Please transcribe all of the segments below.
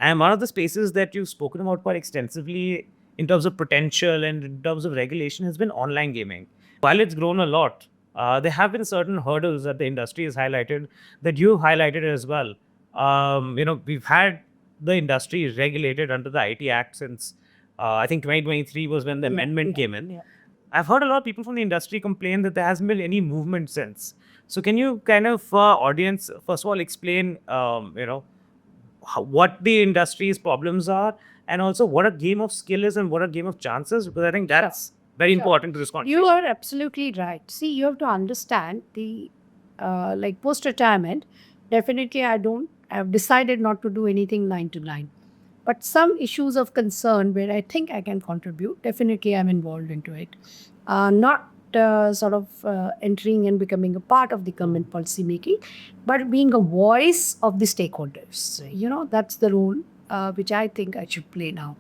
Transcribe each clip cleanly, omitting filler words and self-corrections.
And one of the spaces that you've spoken about quite extensively in terms of potential and in terms of regulation has been online gaming. While it's grown a lot, there have been certain hurdles that the industry has highlighted that you highlighted as well. We've had the industry regulated under the IT Act since I think 2023 was when the amendment came in. Yeah. I've heard a lot of people from the industry complain that there hasn't been any movement since. So, can you kind of, for our audience, first of all, explain, what the industry's problems are, and also what a game of skill is and what a game of chance is? Because I think Sure. that's very important to this conversation. You are absolutely right. See, you have to understand the like post-retirement. Definitely, I've decided not to do anything 9 to 9. But some issues of concern where I think I can contribute, definitely I'm involved into it. Not sort of entering and becoming a part of the government policy making, but being a voice of the stakeholders. That's the role which I think I should play now.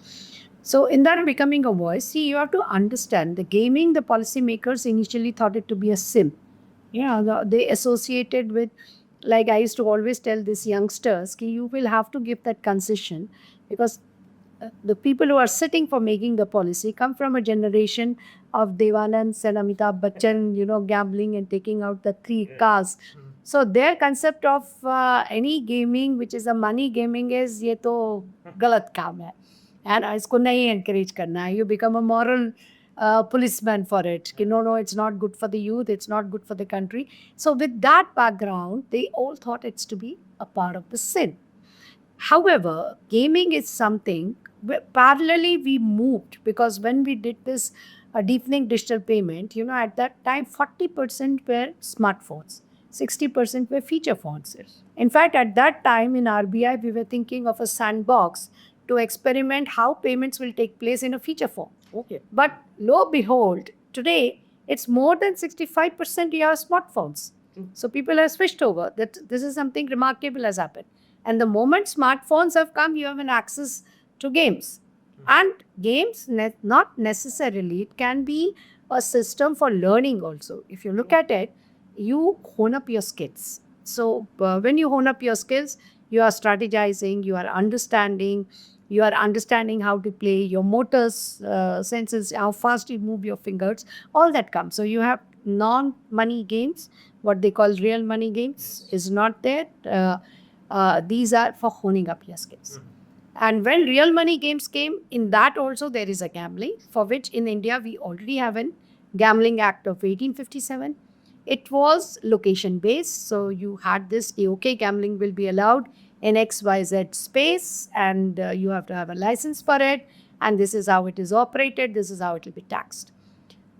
So, in that becoming a voice, see, you have to understand the gaming, the policymakers initially thought it to be a sim. They associated with, like I used to always tell these youngsters, ki you will have to give that concession because the people who are sitting for making the policy come from a generation of Devanand and Amitabh Bachchan, gambling and taking out the 3 cars. So their concept of any gaming which is a money gaming is ये तो गलत काम है and इसको नहीं encourage करना है. You become a moral policeman for it. No, it's not good for the youth, it's not good for the country. So with that background, they all thought it's to be a part of the sin. However, gaming is something parallelly we moved because when we did this deepening digital payment, at that time 40% were smartphones, 60% were feature phones. In fact, at that time in RBI, we were thinking of a sandbox to experiment how payments will take place in a feature phone. Okay. But lo behold, today it's more than 65% your smartphones. So people have switched over. That this is something remarkable has happened. And the moment smartphones have come, you have an access to games. And games, not necessarily, it can be a system for learning also. If you look at it, you hone up your skills. So when you hone up your skills, you are strategizing, you are understanding how to play, your motors, senses, how fast you move your fingers, all that comes. So you have non-money games, what they call real money games is not there. These are for honing up your skills. And when real money games came, in that also there is a gambling, for which in India we already have an Gambling Act of 1857. It was location based, so you had this, okay, gambling will be allowed in XYZ space, and you have to have a license for it, and this is how it is operated, this is how it will be taxed.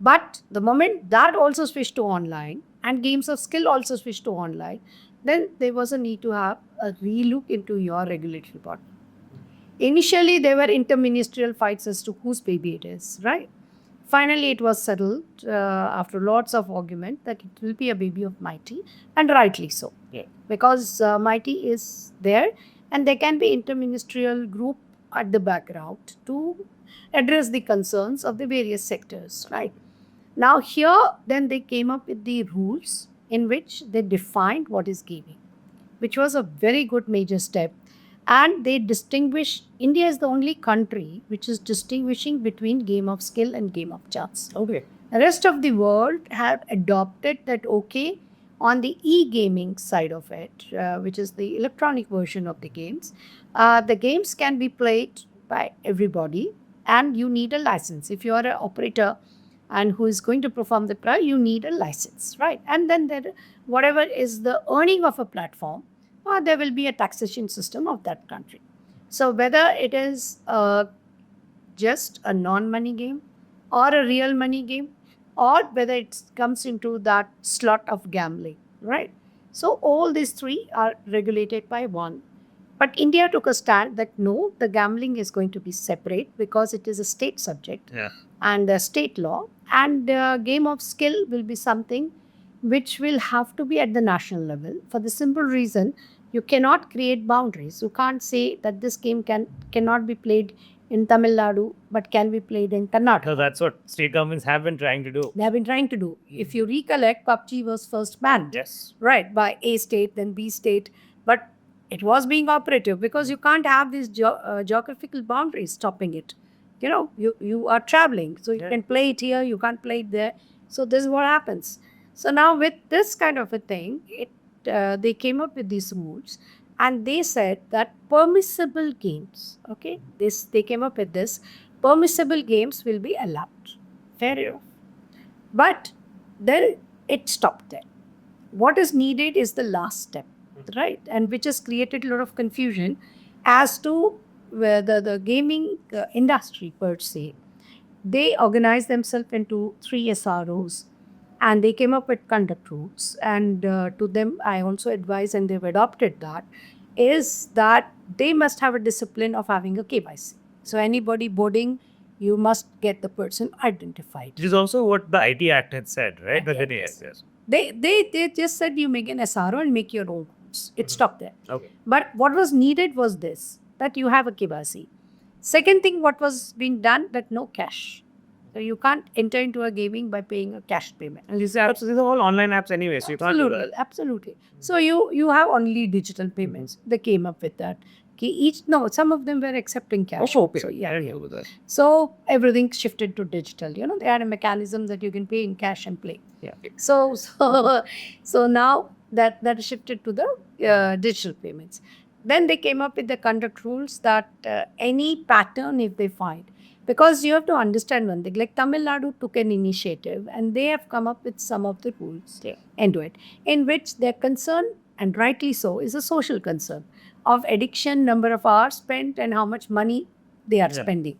But the moment that also switched to online and games of skill also switched to online, then there was a need to have a relook into your regulatory body. Initially, there were interministerial fights as to whose baby it is, right? Finally, it was settled after lots of argument that it will be a baby of MeitY, and rightly so. Yeah. Because MeitY is there, and there can be interministerial group at the background to address the concerns of the various sectors, right? Now here, then they came up with the rules in which they defined what is gaming, which was a very good major step. And they distinguish, India is the only country which is distinguishing between game of skill and game of chance. Okay. The rest of the world have adopted that, okay, on the e-gaming side of it, which is the electronic version of the games can be played by everybody and you need a license. If you are an operator and who is going to perform the trial, you need a license, right? And then whatever is the earning of a platform, there will be a taxation system of that country. So whether it is just a non-money game or a real money game, or whether it comes into that slot of gambling, right? So all these three are regulated by one. But India took a stand that no, the gambling is going to be separate because it is a state subject. Yeah. And a state law, and game of skill will be something which will have to be at the national level for the simple reason you cannot create boundaries. You can't say that this game cannot be played in Tamil Nadu but can be played in Karnataka. So that's what state governments have been trying to do. They have been trying to do. If you recollect, PUBG was first banned. Yes. Right, by A state, then B state. But it was being operative because you can't have these geographical boundaries stopping it. You are traveling, so you can play it here, you can't play it there. So this is what happens. So now with this kind of a thing, they came up with these rules, and they said that permissible games, okay, they came up with this, permissible games will be allowed. Fair enough. But then it stopped there. What is needed is the last step, right? And which has created a lot of confusion as to whether the gaming industry per se, they organized themselves into 3 SROs, and they came up with conduct rules. And to them, I also advise, and they've adopted that, is that they must have a discipline of having a KYC. So anybody boarding, you must get the person identified. Which is also what the IT Act had said, right? Yes. They just said you make an SRO and make your own rules. It stopped there. Okay. But what was needed was this, that you have a KYC. Second thing, what was being done, that no cash. So you can't enter into a gaming by paying a cash payment. And these are all online apps anyway, so you can't do that. Absolutely. So you have only digital payments. They came up with that. Some of them were accepting cash. Okay. So, I agree with that. so everything shifted to digital. They had a mechanism that you can pay in cash and play. Yeah. So now that shifted to the digital payments. Then they came up with the conduct rules that any pattern, if they find, because you have to understand one thing, like Tamil Nadu took an initiative and they have come up with some of the rules into it, in which their concern, and rightly so, is a social concern of addiction, number of hours spent, and how much money they are spending.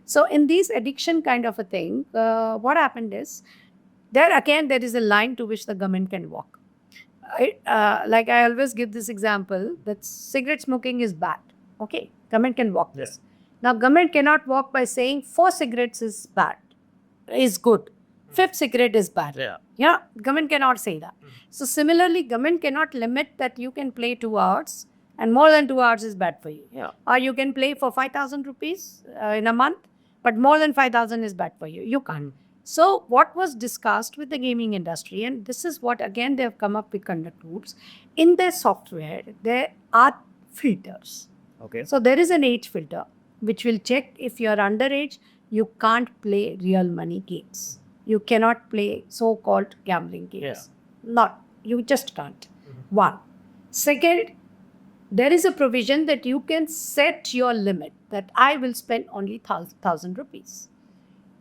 So in these addiction kind of a thing, what happened is, there is a line to which the government can walk. Like I always give this example, that cigarette smoking is bad. Okay, government can walk this. Now, government cannot walk by saying 4 cigarettes is bad, is good. 5th cigarette is bad. Yeah, government cannot say that. So similarly, government cannot limit that you can play 2 hours and more than 2 hours is bad for you. Or you can play for 5,000 rupees in a month, but more than 5,000 is bad for you. You can't. So what was discussed with the gaming industry, and this is what again they have come up with conduct rules, in their software, there are filters. Okay. So there is an age filter which will check if you are underage, you can't play real money games. You cannot play so-called gambling games. You just can't. One. Second, there is a provision that you can set your limit, that I will spend only 1,000 rupees.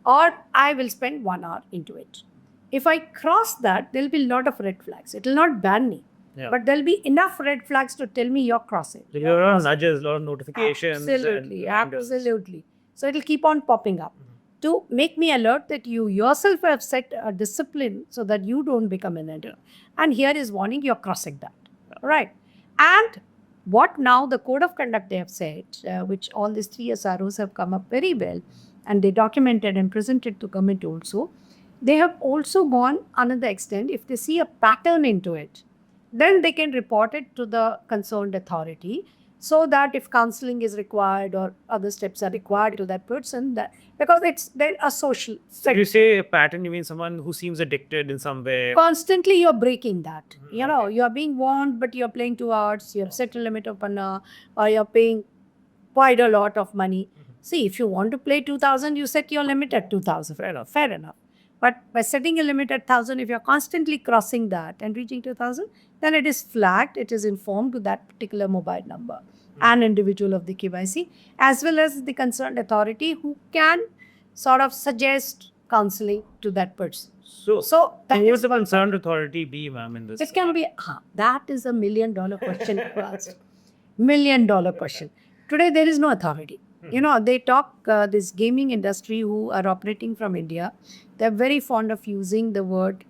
Or I will spend 1 hour into it. If I cross that, there will be a lot of red flags. It will not ban me. But there will be enough red flags to tell me you're crossing. There are a lot of nudges, a lot of notifications. Absolutely. So it will keep on popping up to make me alert that you yourself have set a discipline so that you don't become an addict. And here is warning, you're crossing that. Right. And what now the code of conduct they have said, which all these 3 SROs have come up very well, and they documented and presented to government also, they have also gone another extent. If they see a pattern into it, then they can report it to the concerned authority, so that if counseling is required or other steps are required to that person, because they're a social If you say a pattern, you mean someone who seems addicted in some way. Constantly you're breaking that. You're being warned, but you're playing 2 hours, you have set a limit of 1 hour, or you're paying quite a lot of money. See, if you want to play 2,000, you set your limit at 2,000. Fair enough. But by setting a limit at 1,000, if you're constantly crossing that and reaching 2,000, then it is flagged, it is informed to that particular mobile number and individual of the KYC, as well as the concerned authority, who can sort of suggest counseling to that person. So who is the concerned authority be, ma'am, in this? It can be, that is a $1 million question to ask. $1 million question. Today, there is no authority. They talk, this gaming industry who are operating from India, they're very fond of using the word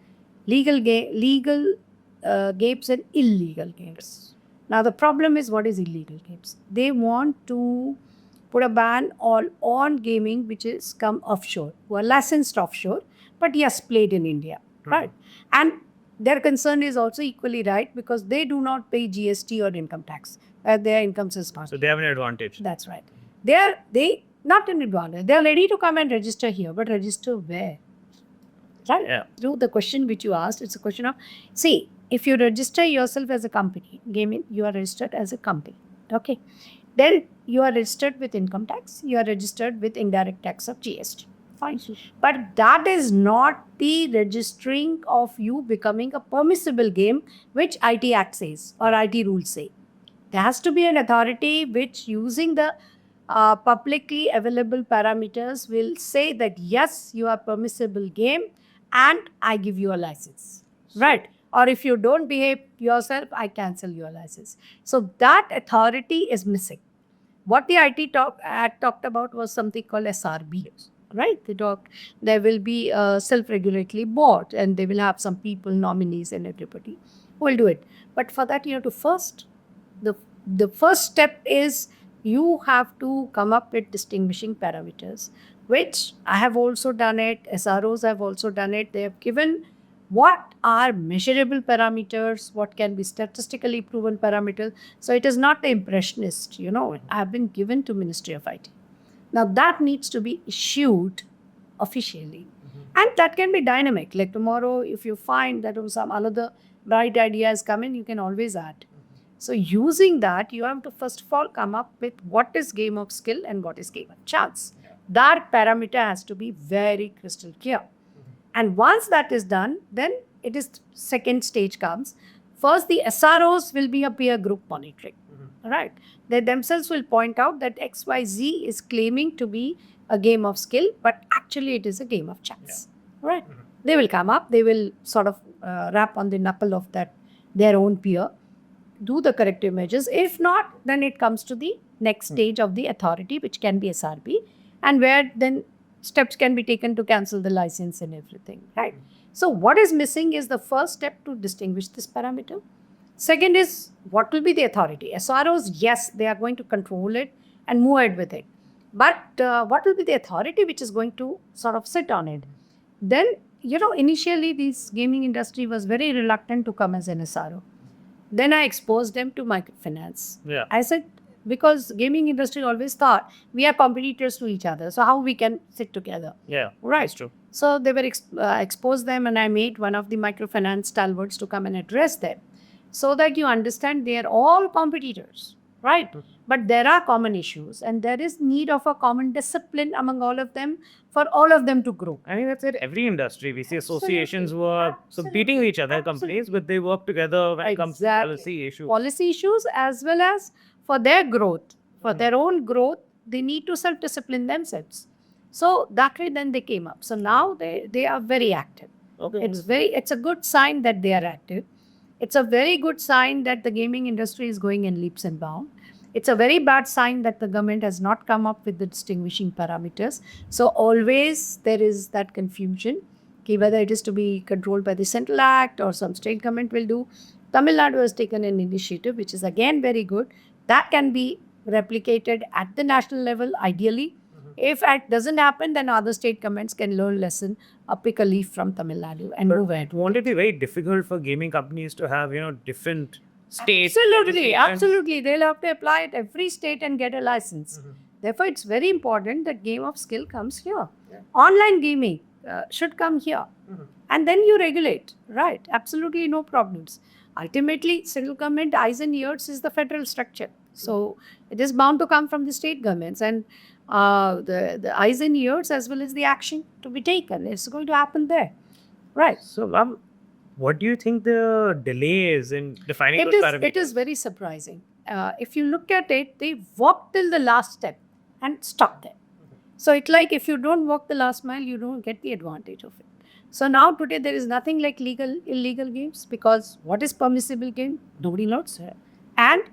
legal games and illegal games. Now, the problem is, what is illegal games? They want to put a ban on gaming which is come offshore, who are licensed offshore, but yes, played in India, right? And their concern is also equally right, because they do not pay GST or income tax. Their incomes is part. So they have an advantage. That's right. They not an advantage. They are ready to come and register here, but register where? Right? Yeah. Through the question which you asked, it's a question of, see, if you register yourself as a company, gaming, you are registered as a company. Okay. Then you are registered with income tax, you are registered with indirect tax of GST. Fine. But that is not the registering of you becoming a permissible game, which IT Act says or IT rules say. There has to be an authority which, using the publicly available parameters, will say that yes, you are permissible game and I give you a license. Right. Or if you don't behave yourself, I cancel your license. So that authority is missing. What the Act talked about was something called SRB. Right? There will be a self-regulatory board and they will have some people, nominees and everybody who will do it. But for that, you have to first, the first step is you have to come up with distinguishing parameters, which I have also done it. SROs have also done it. They have given what are measurable parameters, what can be statistically proven parameters. So it is not the impressionist, have been given to Ministry of IT. Now that needs to be issued officially. And that can be dynamic. Like tomorrow, if you find that some another bright idea has come in, you can always add. So using that, you have to first of all come up with what is game of skill and what is game of chance. That parameter has to be very crystal clear. And once that is done, then it is second stage comes. First, the SROs will be a peer group monitoring. Right? They themselves will point out that XYZ is claiming to be a game of skill, but actually it is a game of chance. Right? They will come up, they will sort of rap on the knuckle of that their own peer, do the corrective measures. If not, then it comes to the next stage of the authority, which can be SRB, and where then steps can be taken to cancel the license and everything, right? So what is missing is the first step to distinguish this parameter. Second is, what will be the authority? SROs, yes, they are going to control it and move ahead with it. But what will be the authority which is going to sort of sit on it? Then, initially this gaming industry was very reluctant to come as an SRO. Then I exposed them to microfinance. Yeah. I said, because gaming industry always thought we are competitors to each other. So how we can sit together? Yeah. Right. That's true. So they were exposed them, and I made one of the microfinance stalwarts to come and address them, so that you understand they are all competitors, right? But there are common issues, and there is need of a common discipline among all of them for all of them to grow. I think that's it. Every industry, we see associations who Absolutely. are competing with each other, companies, but they work together when it comes to Exactly. policy issues. Policy issues, as well as for their growth, for their own growth, they need to self-discipline themselves. So that way then they came up. So now they are very active. Okay. It's a good sign that they are active. It's a very good sign that the gaming industry is going in leaps and bounds. It's a very bad sign that the government has not come up with the distinguishing parameters. So always there is that confusion, whether it is to be controlled by the central act or some state government will do. Tamil Nadu has taken an initiative, which is again very good. That can be replicated at the national level, ideally. If it doesn't happen, then other state governments can learn lesson, pick a leaf from Tamil Nadu and move ahead. Won't it be very difficult for gaming companies to have, different states? Absolutely. They'll have to apply at every state and get a license. Therefore, it's very important that game of skill comes here. Online gaming should come here. And then you regulate, right? Absolutely no problems. Ultimately, central government, eyes and ears is the federal structure. So it is bound to come from the state governments, and the eyes and ears as well as the action to be taken. It's going to happen there. Right. So, what do you think the delay is in defining those parameters? It is very surprising. If you look at it, they walk till the last step and stop there. So it's like if you don't walk the last mile, you don't get the advantage of it. So now today there is nothing like illegal games, because what is permissible game? Nobody knows. And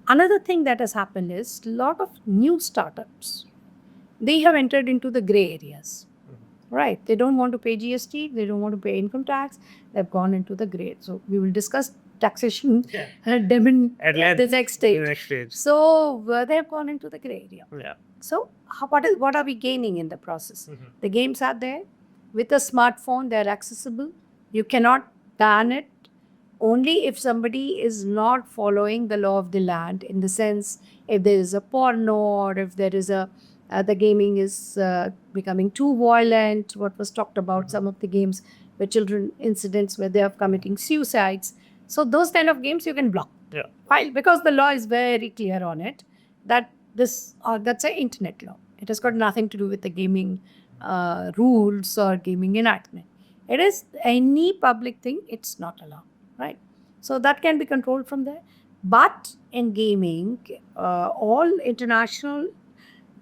another thing that has happened is a lot of new startups, they have entered into the gray areas. Right. They don't want to pay GST. They don't want to pay income tax. They've gone into the gray. So we will discuss taxation At the next stage. The next stage. So they have gone into the gray area. Yeah. So what are we gaining in the process? The games are there. With a smartphone, they're accessible. You cannot ban it. Only if somebody is not following the law of the land, in the sense if there is a porno, or if there is the gaming is becoming too violent, what was talked about, some of the games where children incidents where they are committing suicides. So those kind of games you can block. Yeah. Fine, because the law is very clear on it that that's an internet law. It has got nothing to do with the gaming rules or gaming enactment. It is any public thing. It's not allowed, right? So that can be controlled from there. But in gaming, all international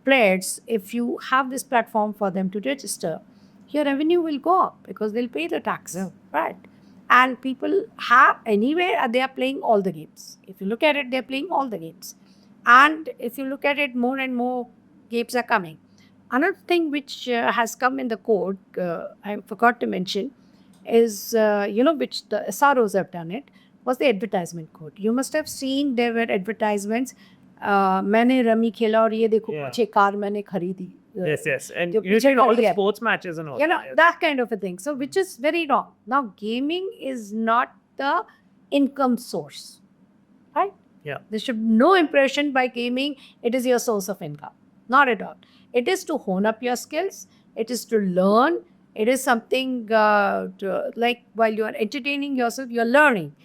players, if you have this platform for them to register, your revenue will go up because they'll pay the tax, right? And people have anyway, they are playing all the games. If you look at it, they're playing all the games. And if you look at it, more and more games are coming. Another thing which has come in the code, I forgot to mention, is, which the SROs have done it, was the advertisement code. You must have seen there were advertisements. मैंने rummy खेला और ये देखो Yeah. पीछे car मैंने खरीदी. Yes. And जो usually picture all the खड़ी है. sports matches and all. You know, that, yes. that kind of a thing. So, which is very wrong. Now, gaming is not the income source, right? Yeah. There should be no impression by gaming it is your source of income. Not at all. It is to hone up your skills. It is to learn. It is something like while you are entertaining yourself, you're learning.